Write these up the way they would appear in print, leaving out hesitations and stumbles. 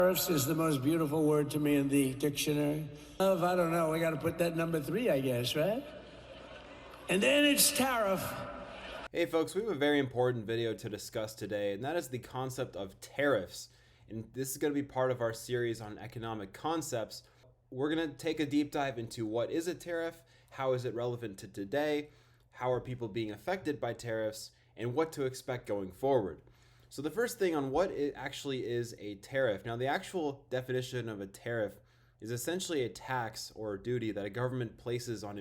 Tariffs is the most beautiful word to me in the dictionary. Of, I don't know, we got to put that number 3, I guess, right? And then it's tariff. Hey folks, we have a very important video to discuss today, and that is the concept of tariffs. And this is going to be part of our series on economic concepts. We're going to take a deep dive into what is a tariff, how is it relevant to today, how are people being affected by tariffs, and what to expect going forward. So the first thing on what it actually is a tariff. Now, the actual definition of a tariff is essentially a tax or a duty that a government places on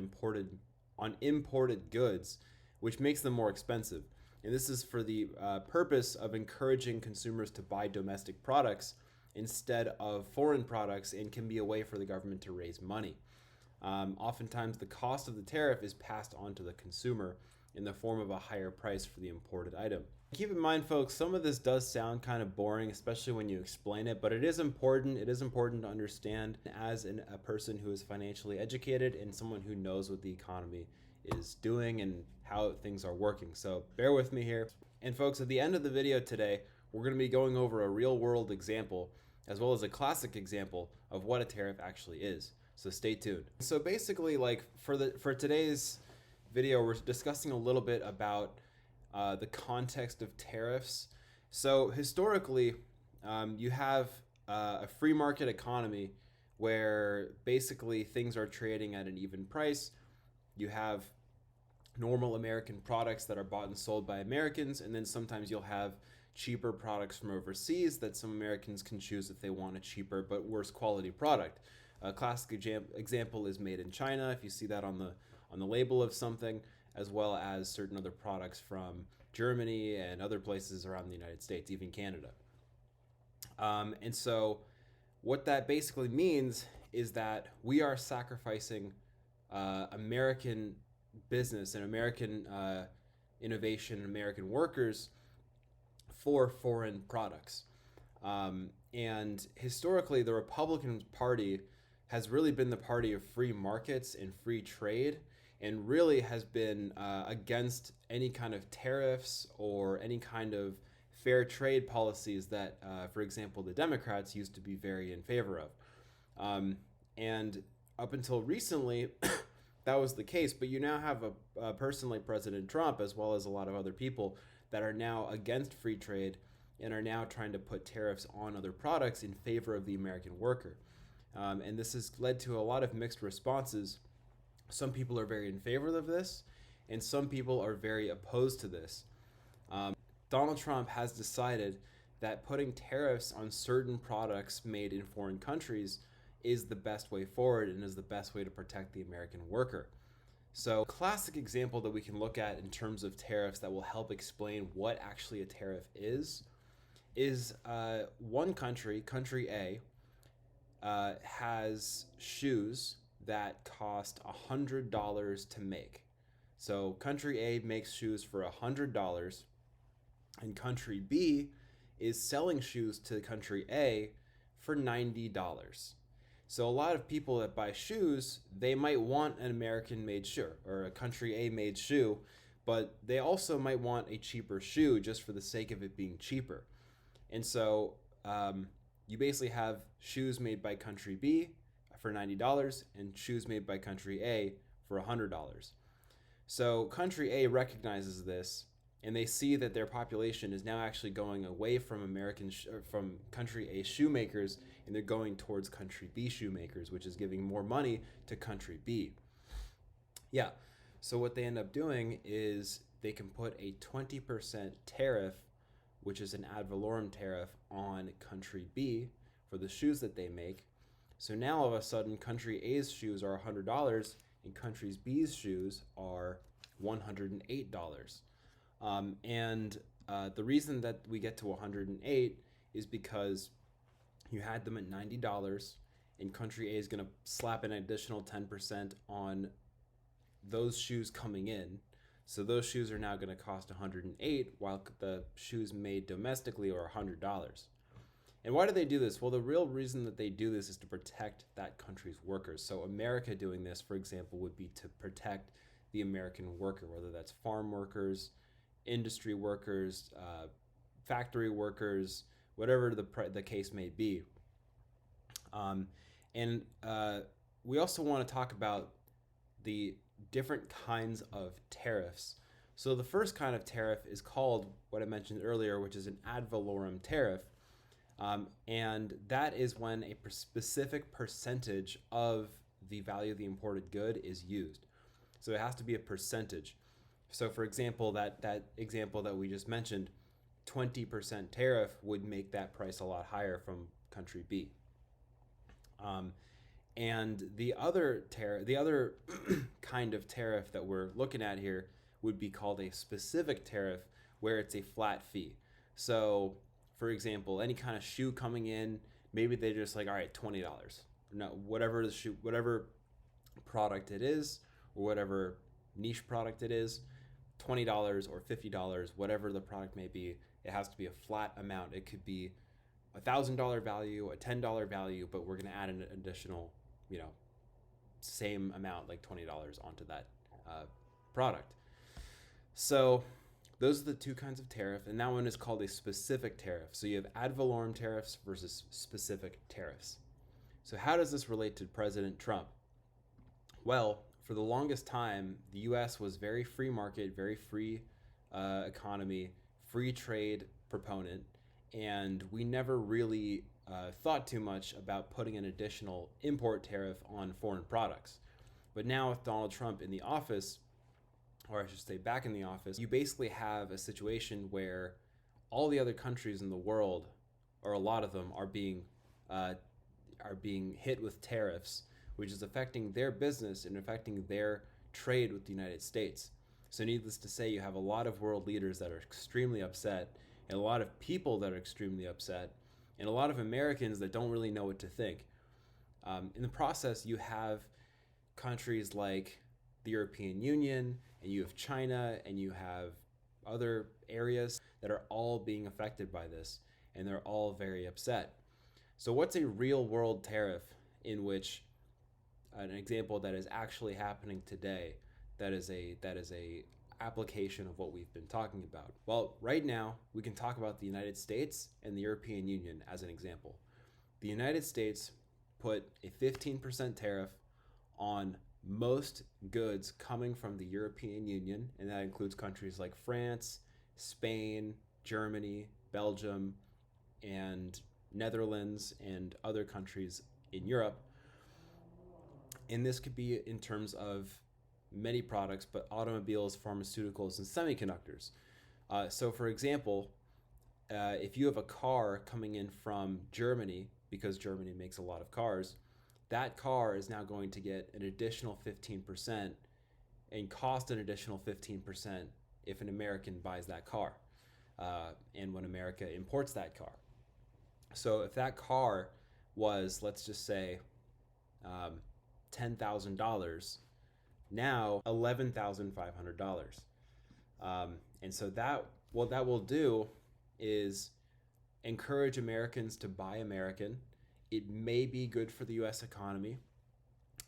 imported goods, which makes them more expensive. And this is for the purpose of encouraging consumers to buy domestic products instead of foreign products, and can be a way for the government to raise money. Oftentimes, the cost of the tariff is passed on to the consumer in the form of a higher price for the imported item. Keep in mind, folks, some of this does sound kind of boring, especially when you explain it, but it is important. It is important to understand as a person who is financially educated and someone who knows what the economy is doing and how things are working. So bear with me here. And folks, at the end of the video today, we're going to be going over a real world example as well as a classic example of what a tariff actually is. So stay tuned. So basically, like for today's video, we're discussing a little bit about the context of tariffs. So historically, you have a free market economy where basically things are trading at an even price. You have normal American products that are bought and sold by Americans, and then sometimes you'll have cheaper products from overseas that some Americans can choose if they want a cheaper but worse quality product. A classic example is made in China, if you see that on the label of something, as well as certain other products from Germany and other places around the United States, even Canada. And so what that basically means is that we are sacrificing American business and American innovation and American workers for foreign products. And historically, the Republican Party has really been the party of free markets and free trade, and really has been against any kind of tariffs or any kind of fair trade policies that, for example, the Democrats used to be very in favor of. And up until recently, that was the case, but you now have a person like President Trump, as well as a lot of other people that are now against free trade and are now trying to put tariffs on other products in favor of the American worker. And this has led to a lot of mixed responses. Some people are very in favor of this, and some people are very opposed to this. Donald Trump has decided that putting tariffs on certain products made in foreign countries is the best way forward and is the best way to protect the American worker. So, a classic example that we can look at in terms of tariffs that will help explain what actually a tariff is one country, country A, has shoes that cost $100 to make. So country A makes shoes for $100, and country B is selling shoes to country A for $90. So a lot of people that buy shoes, they might want an American made shoe or a country A made shoe, but they also might want a cheaper shoe just for the sake of it being cheaper. And so you basically have shoes made by country B for $90 and shoes made by country A for $100. So country A recognizes this, and they see that their population is now actually going away from from country A shoemakers, and they're going towards country B shoemakers, which is giving more money to country B. Yeah, so what they end up doing is they can put a 20% tariff, which is an ad valorem tariff, on country B for the shoes that they make. So now all of a sudden, country A's shoes are $100 and country B's shoes are $108. The reason that we get to 108 is because you had them at $90, and country A is going to slap an additional 10% on those shoes coming in. So those shoes are now going to cost $108, while the shoes made domestically are $100. And why do they do this? Well, the real reason that they do this is to protect that country's workers. So America doing this, for example, would be to protect the American worker, whether that's farm workers, industry workers, factory workers, whatever the case may be. Um, and we also want to talk about the different kinds of tariffs. So the first kind of tariff is called what I mentioned earlier, which is an ad valorem tariff. And that is when a specific percentage of the value of the imported good is used. So it has to be a percentage. So for example, that example that we just mentioned, 20% tariff would make that price a lot higher from country B. And the other kind of tariff that we're looking at here would be called a specific tariff, where it's a flat fee. So, for example, any kind of shoe coming in, maybe they're just like, all right, $20. No, whatever the shoe, whatever product it is, or whatever niche product it is, $20 or $50, whatever the product may be, it has to be a flat amount. It could be $1,000 value, a $10 value, but we're going to add an additional, same amount, like $20 onto that product. So those are the two kinds of tariff, and that one is called a specific tariff. So you have ad valorem tariffs versus specific tariffs. So how does this relate to President Trump? Well, for the longest time, the US was very free market, very free economy, free trade proponent, and we never really thought too much about putting an additional import tariff on foreign products. But now with Donald Trump in the office, or I should say back in the office, you basically have a situation where all the other countries in the world, or a lot of them, are being hit with tariffs, which is affecting their business and affecting their trade with the United States. So needless to say, you have a lot of world leaders that are extremely upset, and a lot of people that are extremely upset, and a lot of Americans that don't really know what to think. In the process, you have countries like the European Union, and you have China, and you have other areas that are all being affected by this, and they're all very upset. So what's a real world tariff in which an example that is actually happening today that is a application of what we've been talking about? Well, right now we can talk about the United States and the European Union as an example. The United States put a 15% tariff on most goods coming from the European Union, and that includes countries like France, Spain, Germany, Belgium, and Netherlands, and other countries in Europe. And this could be in terms of many products, but automobiles, pharmaceuticals, and semiconductors. So for example, if you have a car coming in from Germany, because Germany makes a lot of cars, that car is now going to get an additional 15% and cost an additional 15% if an American buys that car, and when America imports that car. So if that car was, let's just say, $10,000, now $11,500. And so what that will do is encourage Americans to buy American. It may be good for the U.S. economy.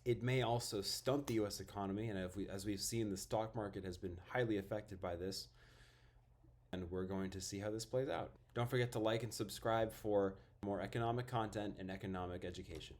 It may also stunt the U.S. economy, and as we've seen, the stock market has been highly affected by this, and we're going to see how this plays out. Don't forget to like and subscribe for more economic content and economic education.